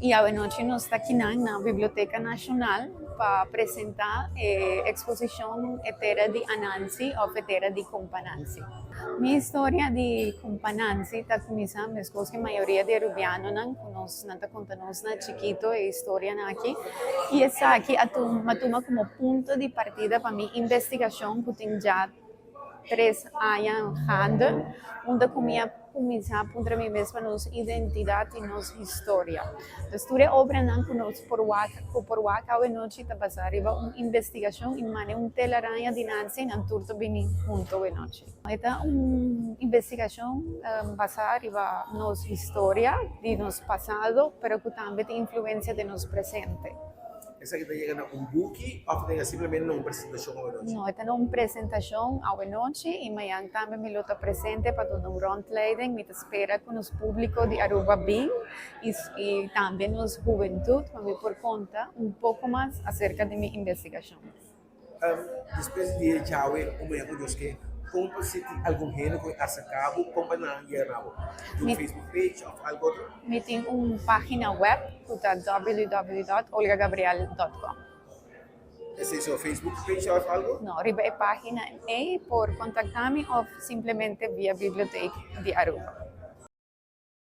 E a noite nós está aqui na Biblioteca Nacional para apresentar a exposição Etera de Anansi ou Etera de Companansi. Minha história de Companansi está começando, mas que a maioria de rubiano não conhece, não está contando na chiquito a história aqui. E essa aqui toma como ponto de partida para minha investigação que tem já 3 anos onde começar a pôr mim mesma nossa identidade e nossa história. Então, a obra não conosco por waka a noite está passando uma investigação e uma tela-aranha de Nancy não turto bem junto a noite. Esta é uma investigação basada na nossa história, de nosso passado, mas que também tem influência de nosso presente. Essa que está llegando a un buki o tenga simplemente una presentación a la noche. No, esta é uma apresentação à noite e amanhã também me estou presente para dar um rondleiding, me espera com os públicos de Aruba Bing e também os juventude, para me por conta um pouco mais acerca de minha investigação. Después de Chávez, o me acuerdo que como se tem algum gênero que hace cabo, como na Guianabo. Tu Facebook page ou algo outro? Me tem uma página web, que é www.olgagabriel.com. ¿Es eso Facebook page o algo? No, arriba é página e por contactar-me ou simplesmente via biblioteca de Aruba.